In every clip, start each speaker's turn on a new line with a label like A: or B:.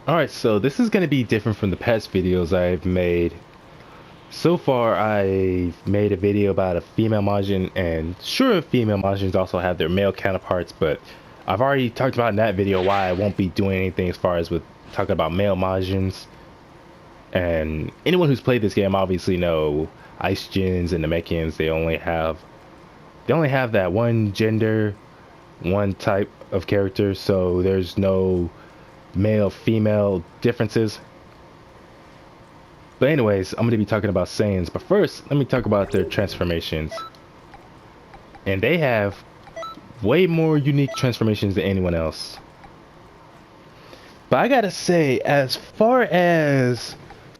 A: Alright, so this is going to be different from the past videos I've made. So far, I've made a video about a female Majin, and sure, female Majins also have their male counterparts, but I've already talked about in that video why I won't be doing anything as far as with talking about male Majins. And anyone who's played this game obviously know Ice Gens and Namekians, they only have that one gender, one type of character, so there's no male female differences. But anyways, I'm going to be talking about Saiyans. But first, let me talk about their transformations. And they have way more unique transformations than anyone else. But I gotta say, as far as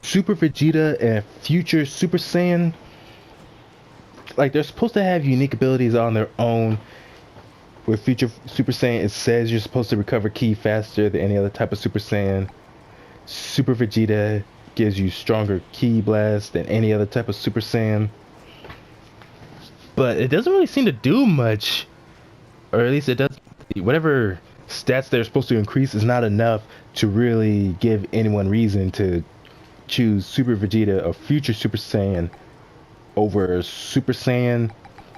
A: Super Vegeta and Future Super Saiyan, like they're supposed to have unique abilities on their own. With Future Super Saiyan, it says you're supposed to recover ki faster than any other type of Super Saiyan. Super Vegeta gives you stronger ki blast than any other type of Super Saiyan. But it doesn't really seem to do much, or at least it does. Whatever stats they're supposed to increase is not enough to really give anyone reason to choose Super Vegeta or Future Super Saiyan over Super Saiyan,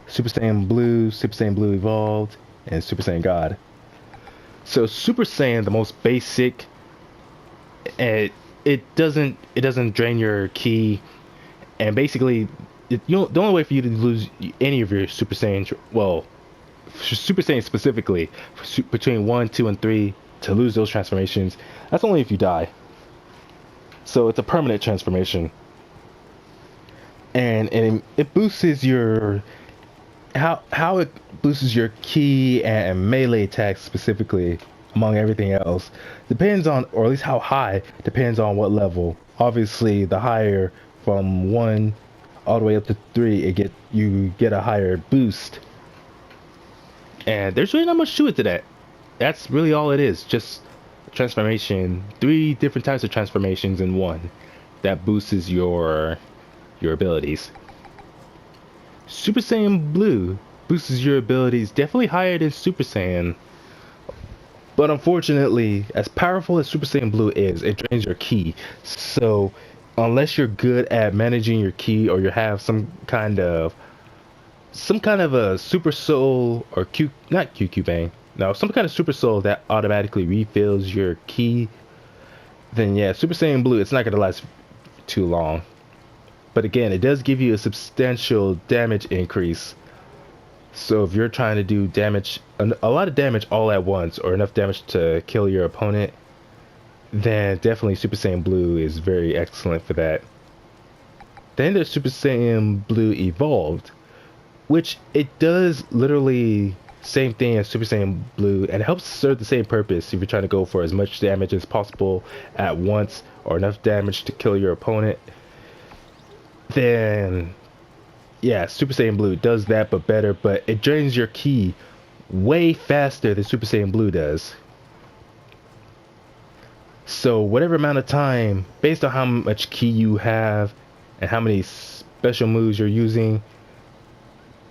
A: Super Saiyan Blue, Super Saiyan Blue Evolved, and Super Saiyan God. So Super Saiyan, the most basic, it doesn't drain your ki, and basically, the only way for you to lose any of your Super Saiyan, well, Super Saiyan specifically, between 1, 2, and 3, to lose those transformations, that's only if you die. So it's a permanent transformation, and it boosts your how it boosts your ki and melee attacks specifically, among everything else, depends on, or at least how high, depends on what level. Obviously, the higher from 1 all the way up to 3, you get a higher boost. And there's really not much to it to that. That's really all it is. Just transformation. 3 different types of transformations in one that boosts your abilities. Super Saiyan Blue boosts your abilities definitely higher than Super Saiyan. But unfortunately, as powerful as Super Saiyan Blue is, it drains your ki. So unless you're good at managing your ki, or you have some kind of a super soul, or not QQ Bang, no, some kind of super soul that automatically refills your ki, then yeah, Super Saiyan Blue, it's not going to last too long. But again, it does give you a substantial damage increase. So if you're trying to do damage, a lot of damage all at once, or enough damage to kill your opponent, then definitely Super Saiyan Blue is very excellent for that. Then there's Super Saiyan Blue Evolved, which it does literally same thing as Super Saiyan Blue, and it helps serve the same purpose if you're trying to go for as much damage as possible at once, or enough damage to kill your opponent. Then yeah, Super Saiyan Blue does that, but better, but it drains your ki way faster than Super Saiyan Blue does. So whatever amount of time, based on how much ki you have and how many special moves you're using,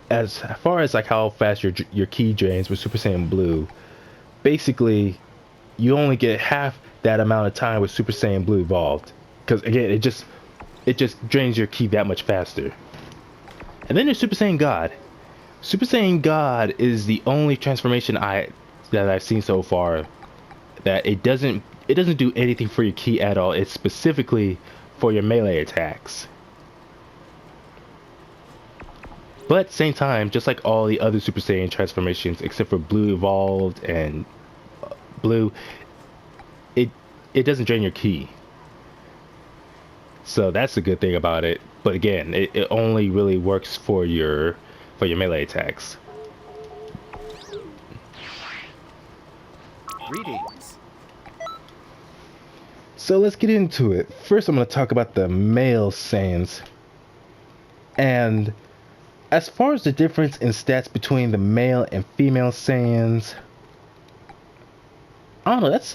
A: as far as like how fast your ki drains with Super Saiyan Blue, basically you only get half that amount of time with Super Saiyan Blue Evolved, because again, it just drains your ki that much faster. And then there's Super Saiyan God. Super Saiyan God is the only transformation that I've seen so far that it doesn't do anything for your ki at all. It's specifically for your melee attacks. But at the same time, just like all the other Super Saiyan transformations, except for Blue Evolved and Blue, it it doesn't drain your ki. So that's the good thing about it. But again, it only really works for your melee attacks.
B: Greetings.
A: So let's get into it. First, I'm going to talk about the male Saiyans. And as far as the difference in stats between the male and female Saiyans, I don't know. That's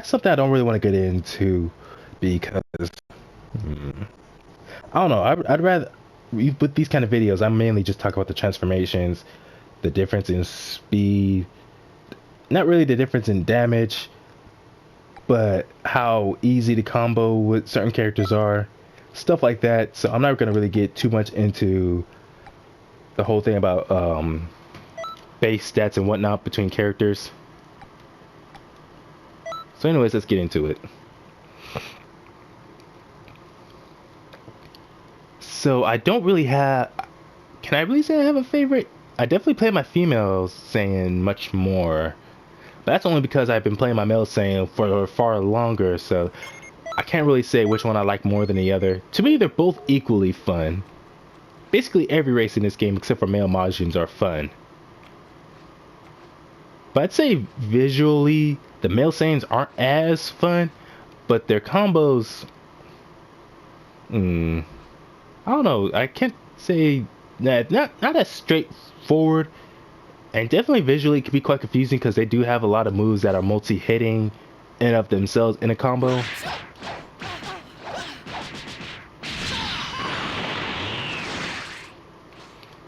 A: something I don't really want to get into because I don't know. I'd rather with these kind of videos, I mainly just talk about the transformations, the difference in speed, not really the difference in damage, but how easy the combo with certain characters are, stuff like that. So I'm not going to really get too much into the whole thing about base stats and whatnot between characters. So anyways, let's get into it. So I don't really have... Can I really say I have a favorite? I definitely play my female Saiyan much more. But that's only because I've been playing my male Saiyan for far longer, so I can't really say which one I like more than the other. To me, they're both equally fun. Basically every race in this game except for male Majins are fun. But I'd say visually, the male Saiyans aren't as fun, but their combos... I don't know, I can't say that, not as straightforward, and definitely visually it can be quite confusing because they do have a lot of moves that are multi-hitting in of themselves in a combo.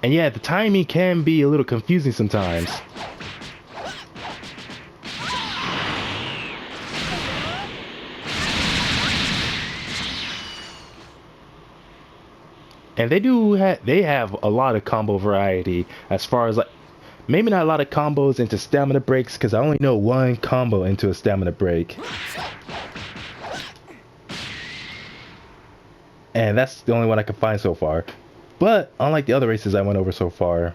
A: And yeah, the timing can be a little confusing sometimes. And they have a lot of combo variety as far as, like, maybe not a lot of combos into stamina breaks because I only know one combo into a stamina break. And that's the only one I can find so far. But unlike the other races I went over so far,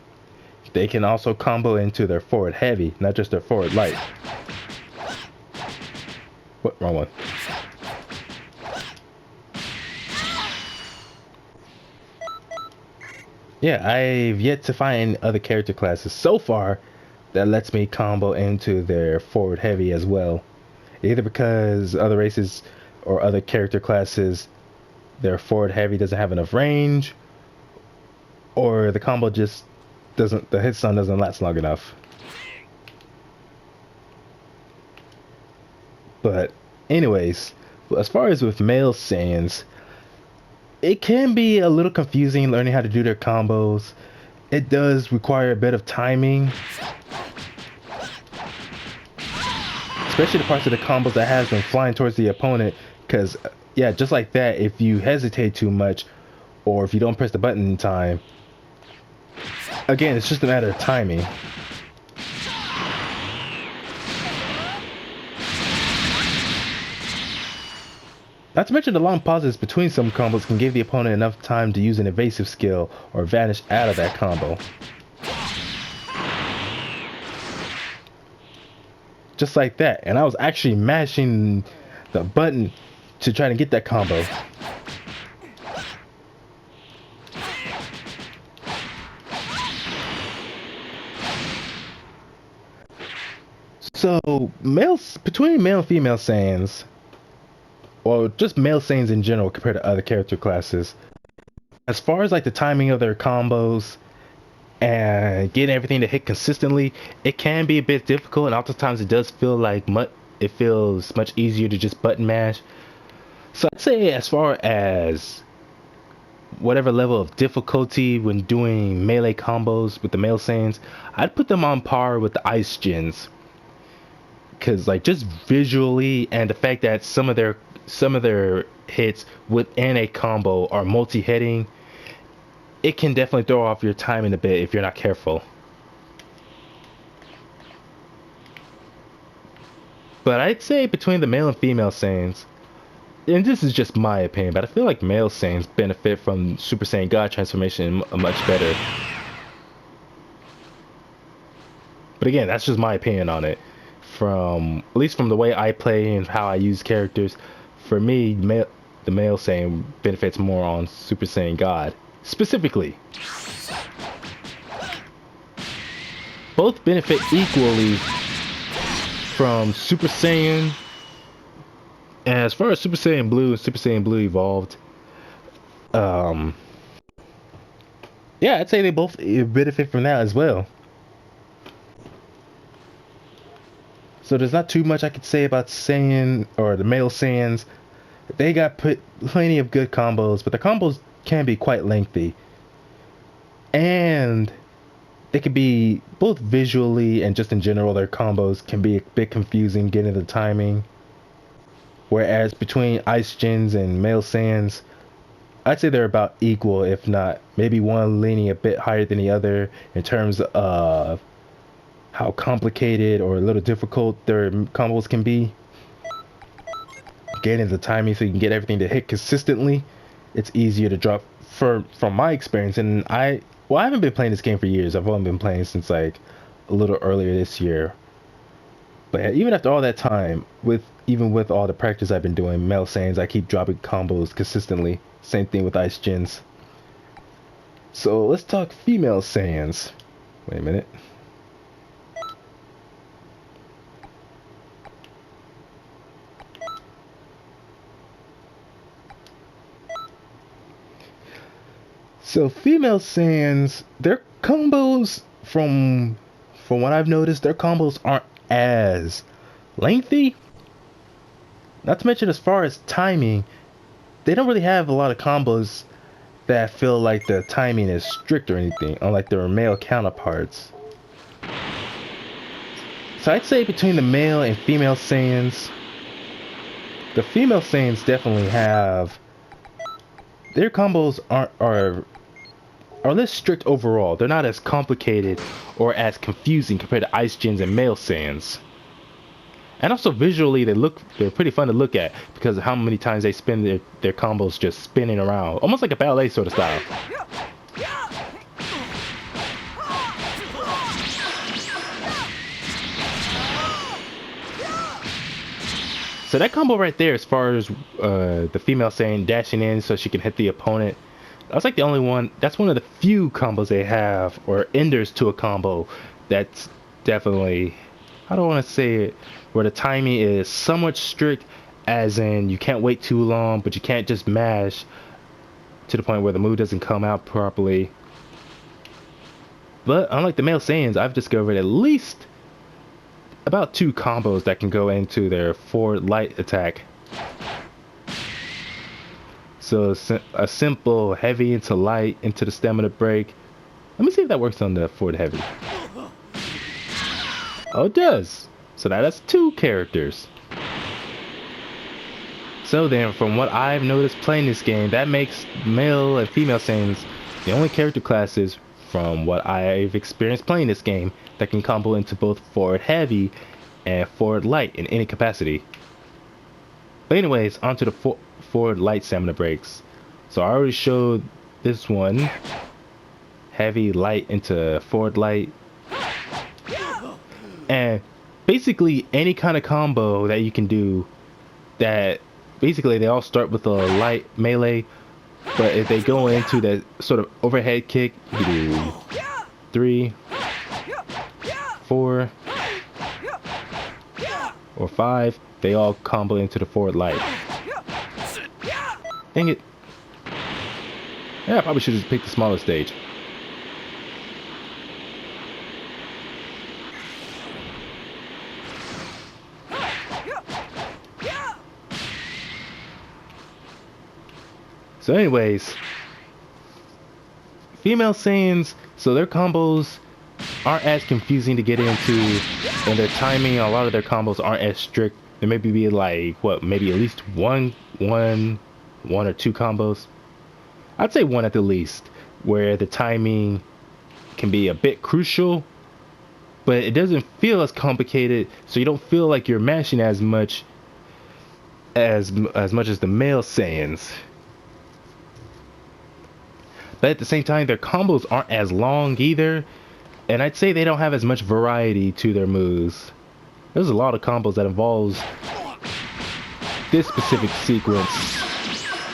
A: they can also combo into their forward heavy, not just their forward light. What? Wrong one. Yeah, I've yet to find other character classes so far that lets me combo into their forward heavy as well. Either because other races or other character classes, their forward heavy doesn't have enough range, or the combo just doesn't, the hit stun doesn't last long enough. But anyways, as far as with male Saiyans, it can be a little confusing learning how to do their combos. It does require a bit of timing, especially the parts of the combos that has them flying towards the opponent, because yeah, just like that, if you hesitate too much or if you don't press the button in time, again, it's just a matter of timing. Not to mention the long pauses between some combos can give the opponent enough time to use an evasive skill or vanish out of that combo. Just like that, and I was actually mashing the button to try to get that combo. So, between male and female Saiyans, or just male Saiyans in general compared to other character classes, as far as like the timing of their combos and getting everything to hit consistently, it can be a bit difficult, and oftentimes it does feel like it feels much easier to just button mash. So I'd say as far as whatever level of difficulty when doing melee combos with the male Saiyans, I'd put them on par with the Ice Gens. Cause like just visually and the fact that some of their hits within a combo are multi-hitting, it can definitely throw off your timing a bit if you're not careful. But I'd say between the male and female Saiyans, and this is just my opinion, but I feel like male Saiyans benefit from Super Saiyan God transformation much better. But again, that's just my opinion on it. At least from the way I play and how I use characters, for me, the male Saiyan benefits more on Super Saiyan God. Specifically, both benefit equally from Super Saiyan. And as far as Super Saiyan Blue and Super Saiyan Blue Evolved, yeah, I'd say they both benefit from that as well. So there's not too much I could say about Saiyan or the male Saiyans. They got plenty of good combos, but the combos can be quite lengthy. And they could be both visually and just in general, their combos can be a bit confusing getting the timing. Whereas between Ice Gens and Male Saiyans, I'd say they're about equal, if not maybe one leaning a bit higher than the other in terms of how complicated or a little difficult their combos can be. Getting the timing so you can get everything to hit consistently, it's easier to drop from my experience. And I haven't been playing this game for years. I've only been playing since like a little earlier this year. But even after all that time, even with all the practice I've been doing, Male Saiyans, I keep dropping combos consistently. Same thing with Ice Gens. So let's talk Female Saiyans. Wait a minute. So Female Saiyans, their combos from what I've noticed, their combos aren't as lengthy. Not to mention, as far as timing, they don't really have a lot of combos that feel like the timing is strict or anything, unlike their male counterparts. So I'd say between the male and female Saiyans, the female Saiyans definitely have their combos are less strict overall. They're not as complicated or as confusing compared to Ice Gens and Male Saiyans. And also visually, they're pretty fun to look at because of how many times they spin their combos just spinning around, almost like a ballet sort of style. So that combo right there, as far as the female Saiyan dashing in so she can hit the opponent, that's like the only one. That's one of the few combos they have, or enders to a combo, that's definitely, I don't want to say it, where the timing is somewhat strict, as in you can't wait too long, but you can't just mash to the point where the move doesn't come out properly. But unlike the Male Saiyans, I've discovered at least about 2 combos that can go into their forward light attack. So a simple heavy into light into the stamina break. Let me see if that works on the forward heavy. Oh, it does. So that's 2 characters. So then, from what I've noticed playing this game, that makes male and female Saiyans the only character classes, from what I've experienced playing this game, that can combo into both forward heavy and forward light in any capacity. But anyways, onto the forward light stamina breaks. So I already showed this one. Heavy light into forward light. And basically any kind of combo that you can do, that basically they all start with a light melee, but if they go into that sort of overhead kick, you do 3, 4, or 5, they all combo into the forward light. Dang it. Yeah, I probably should have picked the smaller stage. So anyways, female Saiyans, so their combos aren't as confusing to get into, and their timing, a lot of their combos aren't as strict. There may be like, what, maybe at least one or 2 combos. I'd say 1 at the least, where the timing can be a bit crucial, but it doesn't feel as complicated, so you don't feel like you're mashing as much as the male Saiyans. But at the same time, their combos aren't as long either, and I'd say they don't have as much variety to their moves. There's a lot of combos that involves this specific sequence.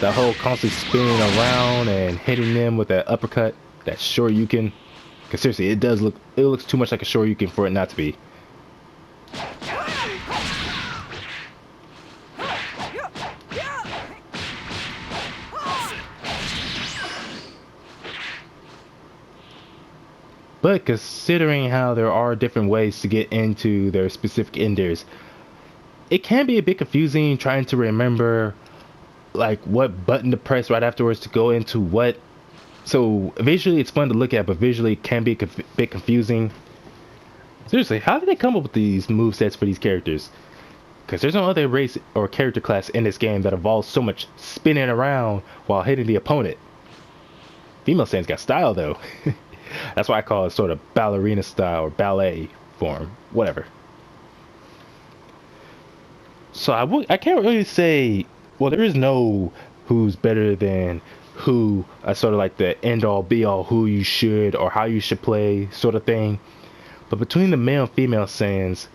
A: That whole constantly spinning around and hitting them with that uppercut, that Shoryuken. Because seriously, it looks too much like a Shoryuken for it not to be. But considering how there are different ways to get into their specific enders, it can be a bit confusing trying to remember like what button to press right afterwards to go into what. So visually it's fun to look at, but visually it can be a bit confusing. Seriously, how did they come up with these move sets for these characters? Because there's no other race or character class in this game that involves so much spinning around while hitting the opponent. Female Saiyans got style though. That's why I call it sort of ballerina style or ballet form, whatever. So I can't really say, well, there is no who's better than who, sort of like the end all be all who you should or how you should play sort of thing. But between the male and female Saiyans,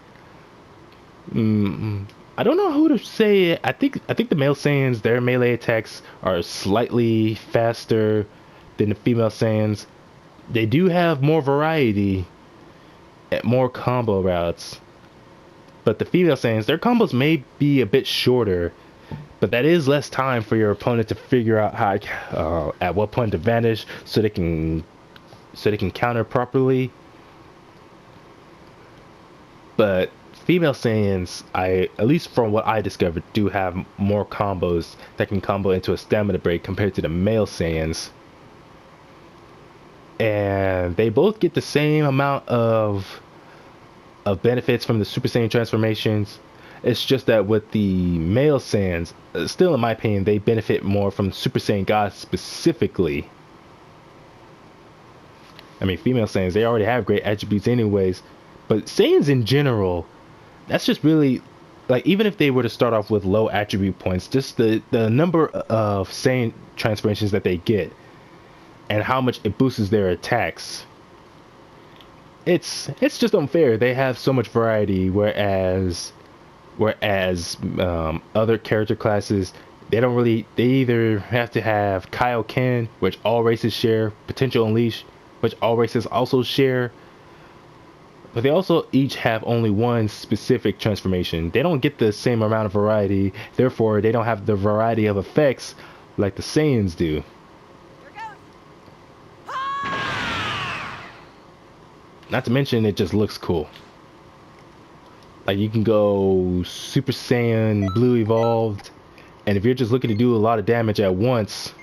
A: I don't know who to say. I think the male Saiyans, their melee attacks are slightly faster than the female Saiyans. They do have more variety, more combo routes. But the female Saiyans, their combos may be a bit shorter, but that is less time for your opponent to figure out how at what point to vanish so they can counter properly. But female Saiyans, at least from what I discovered, do have more combos that can combo into a stamina break compared to the male Saiyans. And they both get the same amount of benefits from the Super Saiyan transformations. It's just that with the male Saiyans, still in my opinion, they benefit more from Super Saiyan God specifically. I mean, female Saiyans, they already have great attributes anyways, but Saiyans in general, that's just really, like, even if they were to start off with low attribute points, just the number of Saiyan transformations that they get and how much it boosts their attacks, it's just unfair. They have so much variety, whereas other character classes, they either have to have Kaioken, which all races share, Potential Unleash, which all races also share, but they also each have only one specific transformation. They don't get the same amount of variety, therefore they don't have the variety of effects like the Saiyans do. Not to mention, it just looks cool. Like, you can go Super Saiyan Blue Evolved, and if you're just looking to do a lot of damage at once,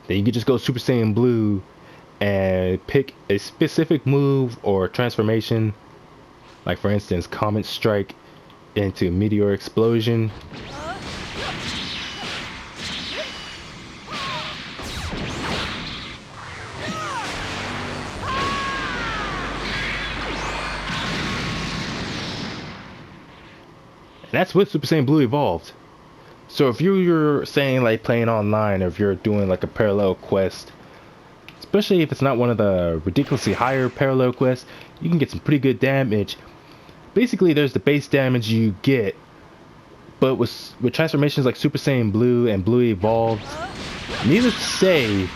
A: then you can just go Super Saiyan Blue and pick a specific move or transformation. Like, for instance, Comet Strike into Meteor Explosion. That's with Super Saiyan Blue Evolved. So if you're saying like playing online, or if you're doing like a parallel quest, especially if it's not one of the ridiculously higher parallel quests, you can get some pretty good damage. Basically, there's the base damage you get, but with transformations like Super Saiyan Blue and Blue Evolved, needless to say,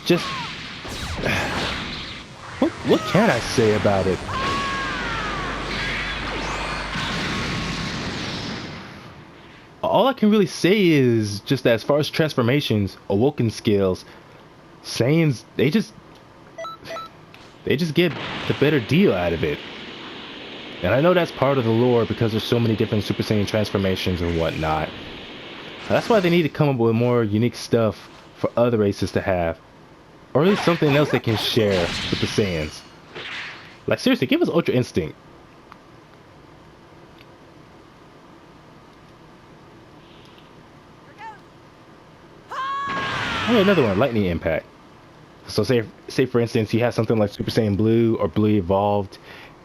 A: just what can I say about it? All I can really say is just that as far as transformations, awoken skills, Saiyans, they just get the better deal out of it. And I know that's part of the lore because there's so many different Super Saiyan transformations and whatnot. That's why they need to come up with more unique stuff for other races to have. Or at least something else they can share with the Saiyans. Like, seriously, give us Ultra Instinct. Oh, another one, Lightning Impact. So say for instance you have something like Super Saiyan Blue or Blue Evolved,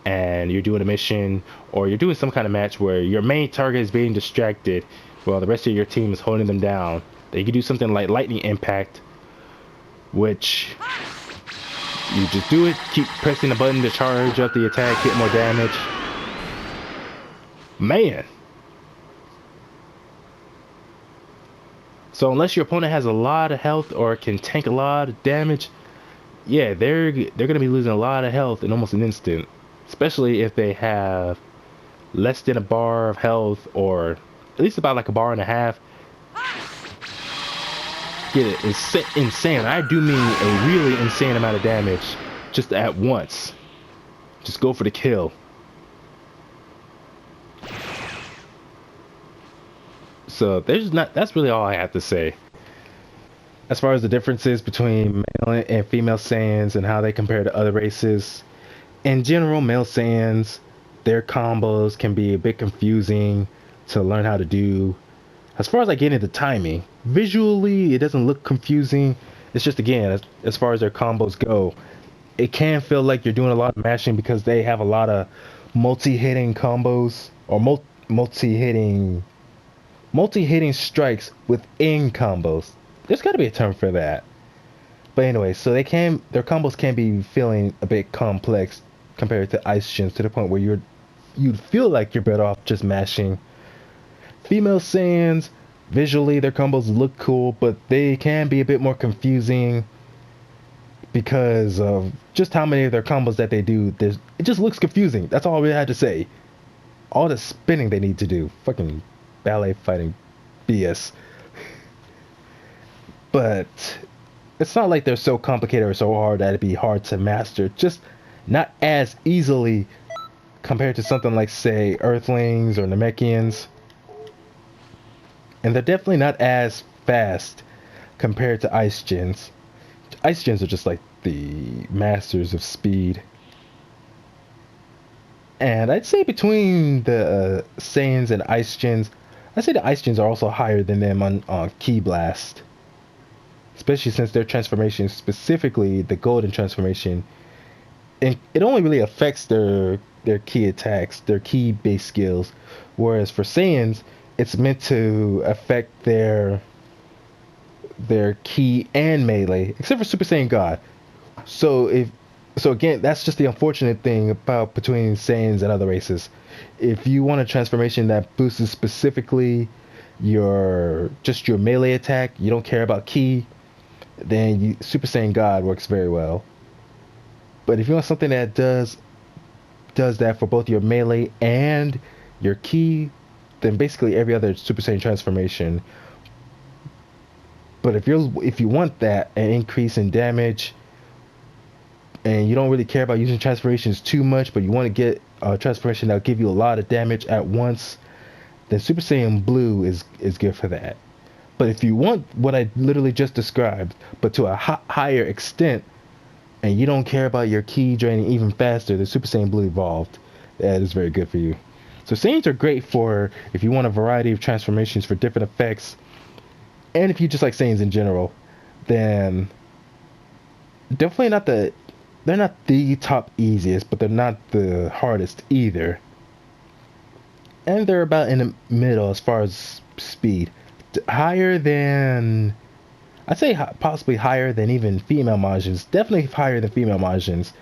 A: and you're doing a mission or you're doing some kind of match where your main target is being distracted while the rest of your team is holding them down. Then you can do something like Lightning Impact, which you just do it, keep pressing the button to charge up the attack, get more damage. Man. So unless your opponent has a lot of health or can tank a lot of damage, yeah, they're gonna be losing a lot of health in almost an instant. Especially if they have less than a bar of health, or at least about like a bar and a half. Get it? It's insane. I do mean a really insane amount of damage just at once. Just go for the kill. So that's really all I have to say. As far as the differences between male and female Saiyans and how they compare to other races. In general, male Saiyans, their combos can be a bit confusing to learn how to do. As far as like getting the timing, visually it doesn't look confusing. It's just again, as far as their combos go, it can feel like you're doing a lot of mashing because they have a lot of multi-hitting combos or multi-hitting strikes within combos. There's got to be a term for that. But anyway, so their combos can be feeling a bit complex compared to Ice Gens to the point where you'd feel like you're better off just mashing. Female Saiyans, visually their combos look cool, but they can be a bit more confusing because of just how many of their combos that they do. It just looks confusing. That's all we had to say. All the spinning they need to do. Fucking ballet fighting BS. But it's not like they're so complicated or so hard that it'd be hard to master. Just not as easily compared to something like, say, Earthlings or Namekians. And they're definitely not as fast compared to Ice Gens. Ice Gens are just like the masters of speed. And I'd say between the Saiyans and Ice Gens, I'd say the Ice Gens are also higher than them on Ki Blast. Especially since their transformation, specifically the Golden transformation, and it only really affects their Ki attacks, their Ki based skills. Whereas for Saiyans, it's meant to affect their Ki and melee, except for Super Saiyan God. So again, that's just the unfortunate thing about between Saiyans and other races. If you want a transformation that boosts specifically your melee attack, you don't care about Ki, then Super Saiyan God works very well. But if you want something that does that for both your melee and your Ki, then basically every other Super Saiyan transformation. But if you want that an increase in damage, and you don't really care about using transformations too much, but you want to get a transformation that'll give you a lot of damage at once, then Super Saiyan Blue is good for that. But if you want what I literally just described, but to a higher extent, and you don't care about your Ki draining even faster, the Super Saiyan Blue Evolved, that is very good for you. So Saiyans are great for if you want a variety of transformations for different effects, and if you just like Saiyans in general, then definitely they're not the top easiest, but they're not the hardest either. And they're about in the middle as far as speed. Higher than, I'd say possibly higher than even female Majins. Definitely higher than female Majins.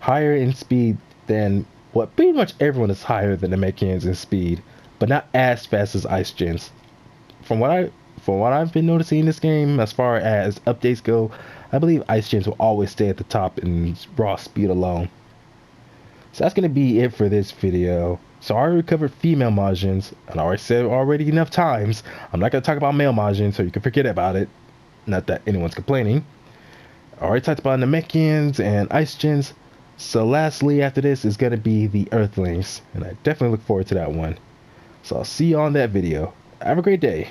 A: Higher in speed than what pretty much everyone is higher than the Namekians in speed, but not as fast as Ice Gens. From what I've been noticing in this game, as far as updates go, I believe Ice Gens will always stay at the top in raw speed alone. So that's gonna be it for this video. So I already covered female Majins, and I already said enough times. I'm not gonna talk about male Majins, so you can forget about it. Not that anyone's complaining. I already talked about Namekians and Ice Gens. So lastly, after this is gonna be the Earthlings, and I definitely look forward to that one. So I'll see you on that video. Have a great day.